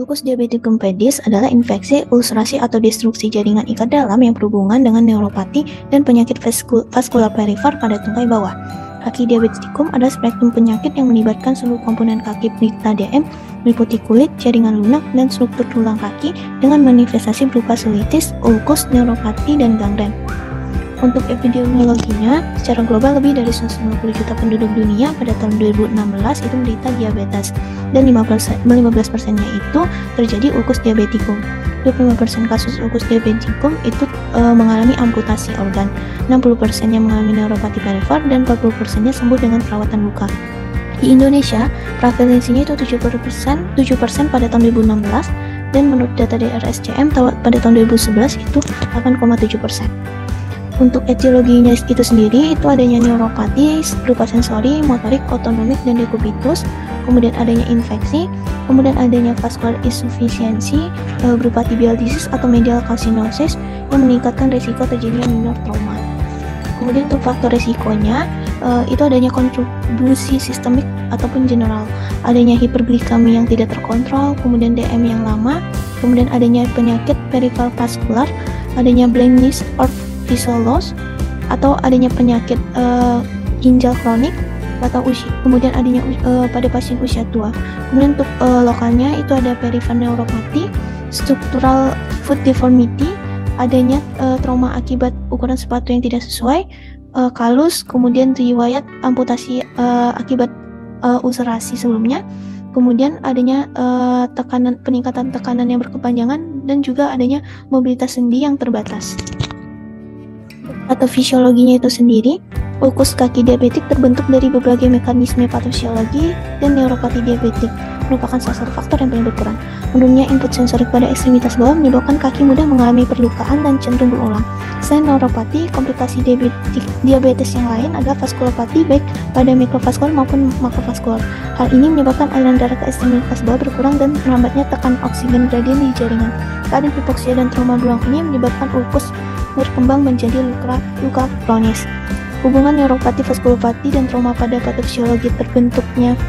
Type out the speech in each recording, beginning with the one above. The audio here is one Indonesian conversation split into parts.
Ulkus diabetikum pedis adalah infeksi, ulcerasi atau destruksi jaringan ikat dalam yang berhubungan dengan neuropati dan penyakit vaskular perifer pada tungkai bawah. Kaki diabetikum adalah spektrum penyakit yang melibatkan seluruh komponen kaki penderita DM, meliputi kulit, jaringan lunak, dan struktur tulang kaki dengan manifestasi berupa sulitis, ulkus, neuropati, dan gangren. Untuk epidemiologinya, secara global lebih dari 150 juta penduduk dunia pada tahun 2016 itu menderita diabetes, dan 15%-nya itu terjadi ulkus diabetikum. 25% kasus ulkus diabetikum itu mengalami amputasi organ, 60%-nya mengalami neuropati perifer, dan 40%-nya sembuh dengan perawatan luka. Di Indonesia, prevalensinya itu 7% pada tahun 2016, dan menurut data dari RSCM pada tahun 2011 itu 8,7%. Untuk etiologinya itu sendiri, itu adanya neuropati berupa sensori, motorik, otonomik, dan dekubitus, kemudian adanya infeksi, kemudian adanya vascular insufficiency berupa tibial disease atau medial calcinosis yang meningkatkan risiko terjadinya minor trauma. Kemudian untuk faktor risikonya, itu adanya kontribusi sistemik ataupun general, adanya hiperglikemi yang tidak terkontrol, kemudian DM yang lama, kemudian adanya penyakit peripheral vascular, adanya blindness or visual loss, atau adanya penyakit ginjal kronik atau usia, kemudian adanya pada pasien usia tua. Kemudian untuk lokalnya itu ada peripheral neuropati, structural foot deformity, adanya trauma akibat ukuran sepatu yang tidak sesuai, kalus, kemudian riwayat amputasi akibat ulcerasi sebelumnya, kemudian adanya peningkatan tekanan yang berkepanjangan, dan juga adanya mobilitas sendi yang terbatas. Atau fisiologinya itu sendiri, ulkus kaki diabetik terbentuk dari berbagai mekanisme patofisiologi dan neuropati diabetik merupakan salah satu faktor yang paling berperan. Menurunnya input sensorik pada ekstremitas bawah menyebabkan kaki mudah mengalami perlukaan dan cenderung berulang. Selain neuropati, komplikasi diabetes yang lain adalah vaskulopati baik pada mikrovaskular maupun makrovaskular. Hal ini menyebabkan aliran darah ke ekstremitas bawah berkurang dan melambatnya tekanan oksigen gradien di jaringan. Keadaan hipoksia dan trauma berulang ini menyebabkan ulkus berkembang menjadi luka kronis. Hubungan neuropati, vaskulopati, dan trauma pada patofisiologi terbentuknya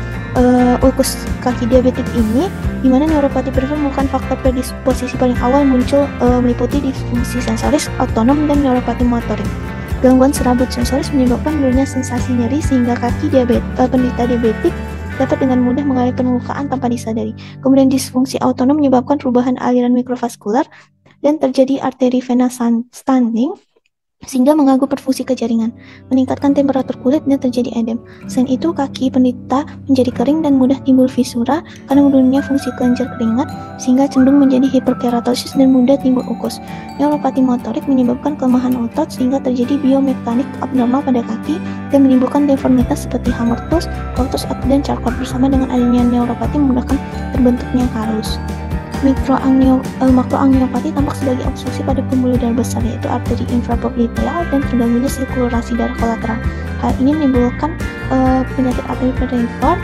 ulkus kaki diabetik ini, di mana neuropati perifer merupakan faktor predisposisi paling awal muncul, meliputi disfungsi sensoris, autonom, dan neuropati motorik. Gangguan serabut sensoris menyebabkan menurunnya sensasi nyeri sehingga kaki penderita diabetik dapat dengan mudah mengalami penlukaan tanpa disadari. Kemudian disfungsi autonom menyebabkan perubahan aliran mikrovaskular dan terjadi arteri vena standing sehingga mengganggu perfusi ke jaringan, meningkatkan temperatur kulit dan terjadi edem. Selain itu, kaki penderita menjadi kering dan mudah timbul visura karena menurunnya fungsi kelenjar keringat sehingga cenderung menjadi hiperkeratosis dan mudah timbul ulkus. Neuropati motorik menyebabkan kelemahan otot sehingga terjadi biomekanik abnormal pada kaki dan menimbulkan deformitas seperti hamartos, tortus, dan charcot. Bersama dengan adanya neuropati memudahkan terbentuknya kalus. Makroangiopati tampak sebagai obstruksi pada pembuluh darah besar, yaitu arteri infrapopliteal, dan terganggunya sirkulasi darah kolateral. Hal ini menimbulkan penyakit arteri perifer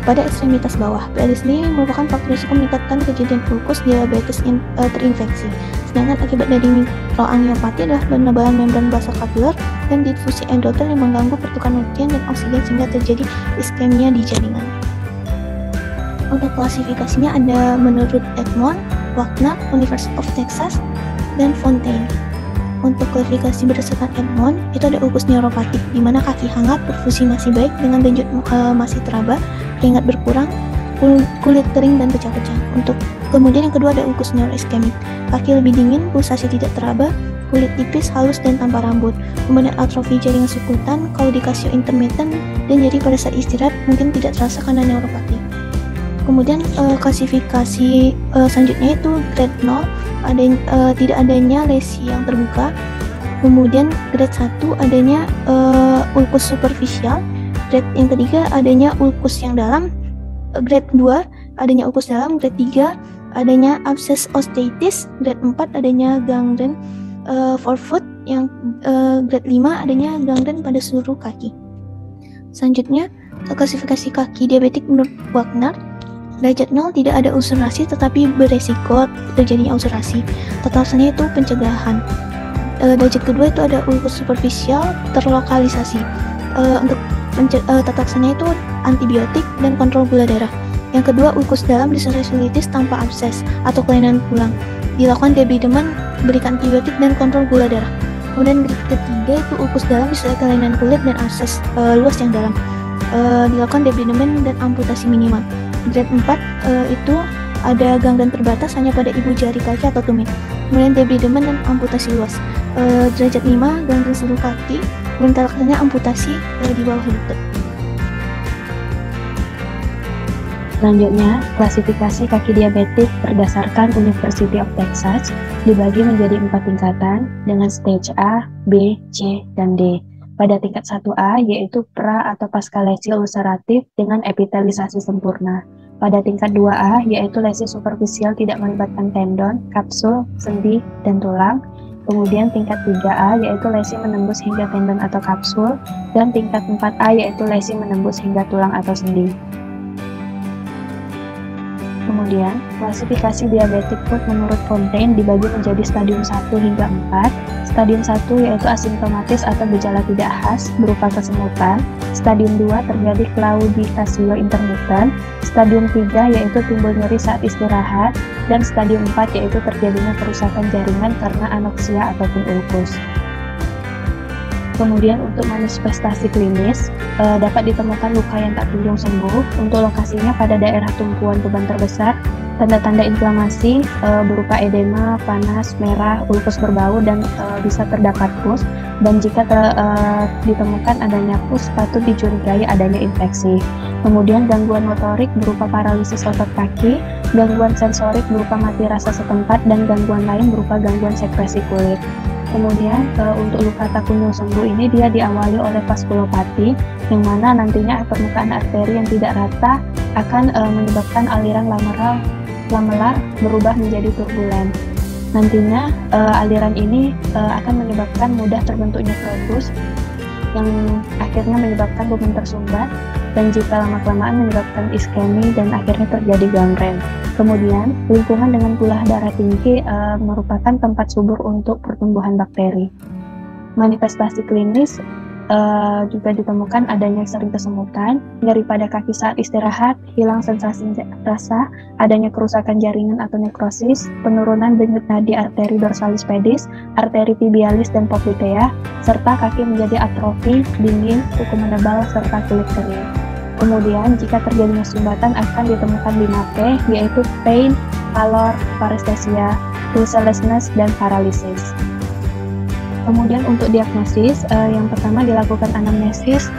pada ekstremitas bawah. PLS ini merupakan faktor risiko meningkatkan kejadian ulkus diabetes terinfeksi. Sedangkan akibat dari mikroangiopati adalah penebalan membran basal kapiler dan difusi endotel yang mengganggu pertukaran nutrien dan oksigen sehingga terjadi iskemia di jaringan. Untuk klasifikasinya ada menurut Edmond, Wagner, University of Texas, dan Fontaine. Untuk klasifikasi berdasarkan Edmond, itu ada ulkus neuropatik, di mana kaki hangat, perfusi masih baik dengan denyut masih teraba, keringat berkurang, kulit kering dan pecah-pecah. Untuk kemudian yang kedua ada ulkus neuroiskemik, kaki lebih dingin, pulsasi tidak teraba, kulit tipis, halus, dan tanpa rambut. Kemudian atrofi jaringan sikutan, kaudicatio intermittent, dan nyeri pada saat istirahat mungkin tidak terasa karena neuropati. Kemudian klasifikasi selanjutnya itu grade 0, tidak adanya lesi yang terbuka. Kemudian grade 1 adanya ulkus superficial. Grade yang ketiga adanya ulkus yang dalam. Grade 2 adanya ulkus dalam. Grade 3 adanya abscess osteitis. Grade 4 adanya gangren forefoot. Yang grade 5 adanya gangren pada seluruh kaki. Selanjutnya klasifikasi kaki diabetik menurut Wagner. Derajat 0 tidak ada ulcerasi tetapi beresiko terjadinya ulcerasi. Tata laksananya itu pencegahan. Derajat kedua itu ada ulkus superficial terlokalisasi. Untuk tata laksananya itu antibiotik dan kontrol gula darah. Yang kedua, ulkus dalam disesulitis tanpa abses atau kelainan tulang. Dilakukan debridement, berikan antibiotik dan kontrol gula darah. Kemudian ketiga itu ulkus dalam disertai kelainan kulit dan abses luas yang dalam. Dilakukan debridement dan amputasi minimal. Grade 4 itu ada gangguan terbatas hanya pada ibu jari kaki atau tumit. Kemudian debridement dan amputasi luas. Derajat 5 gangguan seluruh kaki, kemudian laksana amputasi di bawah lutut. Selanjutnya, klasifikasi kaki diabetik berdasarkan University of Texas dibagi menjadi 4 tingkatan dengan stage A, B, C, dan D. Pada tingkat 1A yaitu pra atau pasca lesi ulceratif dengan epitelisasi sempurna. Pada tingkat 2A yaitu lesi superficial tidak melibatkan tendon, kapsul, sendi, dan tulang. Kemudian tingkat 3A yaitu lesi menembus hingga tendon atau kapsul, dan tingkat 4A yaitu lesi menembus hingga tulang atau sendi. Kemudian, klasifikasi diabetik foot menurut Fontaine dibagi menjadi stadium 1 hingga 4. Stadium 1 yaitu asimptomatis atau gejala tidak khas berupa kesemutan. Stadium 2 terjadi claudicatio intermittent. Stadium 3 yaitu timbul nyeri saat istirahat. Dan stadium 4 yaitu terjadinya kerusakan jaringan karena anoksia ataupun ulkus. Kemudian untuk manifestasi klinis, dapat ditemukan luka yang tak kunjung sembuh. Untuk lokasinya pada daerah tumpuan beban terbesar, tanda-tanda inflamasi berupa edema, panas, merah, ulkus berbau, dan bisa terdapat pus. Dan jika ditemukan adanya pus, patut dicurigai adanya infeksi. Kemudian gangguan motorik berupa paralisis otot kaki, gangguan sensorik berupa mati rasa setempat, dan gangguan lain berupa gangguan sekresi kulit. Kemudian untuk luka tak kunjung sembuh ini dia diawali oleh vaskulopati, yang mana nantinya permukaan arteri yang tidak rata akan menyebabkan aliran lamelar berubah menjadi turbulen. Nantinya aliran ini akan menyebabkan mudah terbentuknya trombus yang akhirnya menyebabkan beban tersumbat, dan jika lama-kelamaan menyebabkan iskemi dan akhirnya terjadi gangren. Kemudian, lingkungan dengan gula darah tinggi merupakan tempat subur untuk pertumbuhan bakteri. Manifestasi klinis juga ditemukan adanya sering kesemutan, nyeri pada kaki saat istirahat, hilang sensasi rasa, adanya kerusakan jaringan atau nekrosis, penurunan denyut nadi arteri dorsalis pedis, arteri tibialis dan poplitea, serta kaki menjadi atrofi, dingin, kuku menebal, serta kulit kering. Kemudian, jika terjadinya sumbatan akan ditemukan 5P, yaitu pain, pallor, paresthesia, pulselessness, dan paralysis. Kemudian untuk diagnosis, yang pertama dilakukan anamnesis,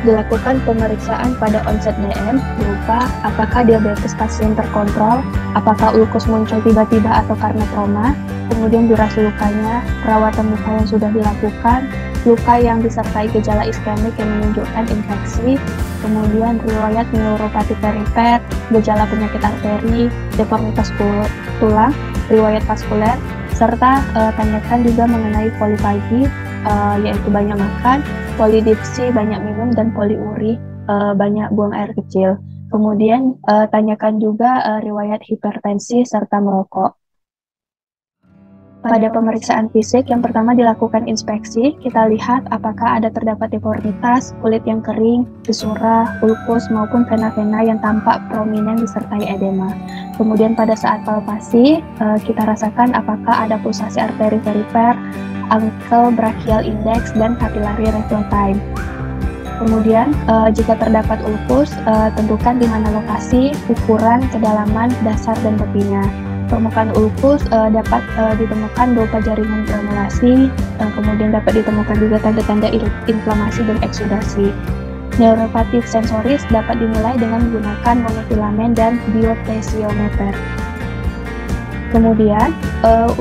dilakukan pemeriksaan pada onset DM berupa apakah diabetes pasien terkontrol, apakah ulkus muncul tiba-tiba atau karena trauma, kemudian durasi lukanya, perawatan luka yang sudah dilakukan, luka yang disertai gejala iskemik yang menunjukkan infeksi, kemudian riwayat neuropati perifer, gejala penyakit arteri, deformitas tulang, riwayat vaskuler, serta tanyakan juga mengenai polifagi, yaitu banyak makan, polidipsi, banyak minum, dan poliuri, banyak buang air kecil. Kemudian tanyakan juga riwayat hipertensi serta merokok. Pada pemeriksaan fisik, yang pertama dilakukan inspeksi, kita lihat apakah ada terdapat deformitas, kulit yang kering, fisura, ulkus, maupun vena-vena yang tampak prominent disertai edema. Kemudian pada saat palpasi, kita rasakan apakah ada pulsasi arteri perifer, ankle brachial index, dan capillary reflow time. Kemudian, jika terdapat ulkus, tentukan di mana lokasi, ukuran, kedalaman, dasar, dan tepinya. Permukaan ulkus dapat ditemukan berupa jaringan granulasi, kemudian dapat ditemukan juga tanda-tanda inflamasi dan eksudasi. Neuropatif sensoris dapat dinilai dengan menggunakan monofilamen dan bioplesiometer. Kemudian,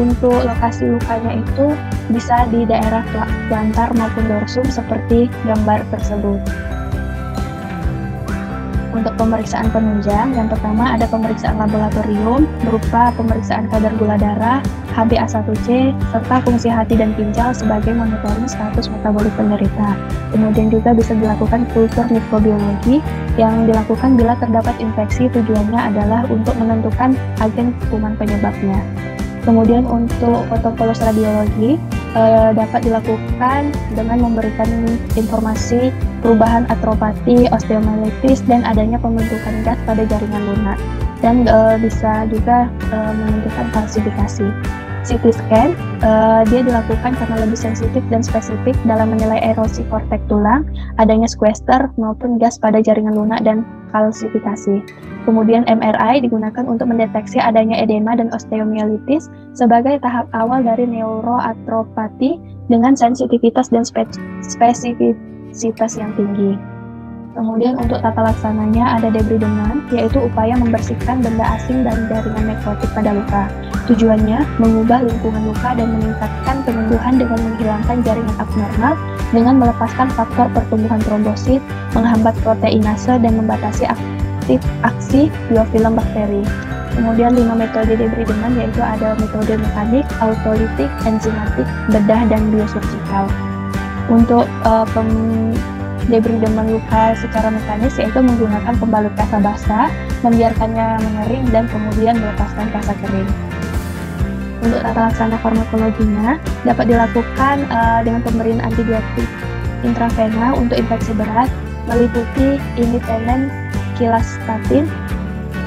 untuk lokasi lukanya itu bisa di daerah plantar maupun dorsum seperti gambar tersebut. Untuk pemeriksaan penunjang, yang pertama ada pemeriksaan laboratorium berupa pemeriksaan kadar gula darah, HbA1c, serta fungsi hati dan ginjal sebagai monitoring status metabolik penderita. Kemudian juga bisa dilakukan kultur mikrobiologi yang dilakukan bila terdapat infeksi, tujuannya adalah untuk menentukan agen kuman penyebabnya. Kemudian untuk fotopolos radiologi, dapat dilakukan dengan memberikan informasi perubahan artropati, osteomyelitis, dan adanya pembentukan gas pada jaringan lunak, dan bisa juga menentukan kalsifikasi. CT scan dia dilakukan karena lebih sensitif dan spesifik dalam menilai erosi korteks tulang, adanya sequester maupun gas pada jaringan lunak dan kalsifikasi. Kemudian MRI digunakan untuk mendeteksi adanya edema dan osteomyelitis sebagai tahap awal dari neuroartropati dengan sensitivitas dan spesifisitas yang tinggi. Kemudian untuk tata laksananya ada debridement, yaitu upaya membersihkan benda asing dan jaringan nekrotik pada luka. Tujuannya mengubah lingkungan luka dan meningkatkan penyembuhan dengan menghilangkan jaringan abnormal dengan melepaskan faktor pertumbuhan trombosit, menghambat proteinase, dan membatasi aksi biofilm bakteri. Kemudian 5 metode debridement yaitu ada metode mekanik, autolitik, enzimatik, bedah, dan biosurgical. Untuk debridement luka secara mekanis yaitu menggunakan pembalut kasa basah, membiarkannya mengering, dan kemudian melepaskan kasa kering. Untuk tata laksana farmakologinya dapat dilakukan dengan pemberian antibiotik intravena untuk infeksi berat, meliputi imipenem, kilastatin,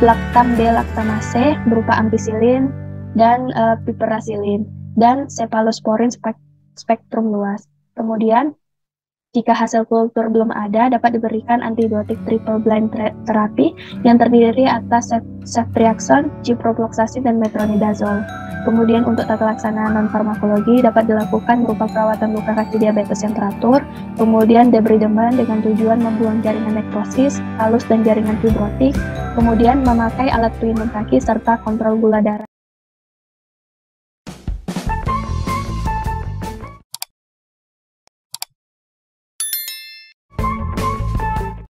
lactam D lactamase berupa ampicillin dan piperacillin, dan cephalosporin spektrum luas. Kemudian jika hasil kultur belum ada, dapat diberikan antibiotik triple blind terapi yang terdiri atas ceftriaxone, ciprofloxacin, dan metronidazole. Kemudian untuk tata laksana non-farmakologi dapat dilakukan berupa perawatan luka kaki diabetes yang teratur, kemudian debridement dengan tujuan membuang jaringan nekrosis, halus, dan jaringan fibrotik, kemudian memakai alat pelindung kaki serta kontrol gula darah.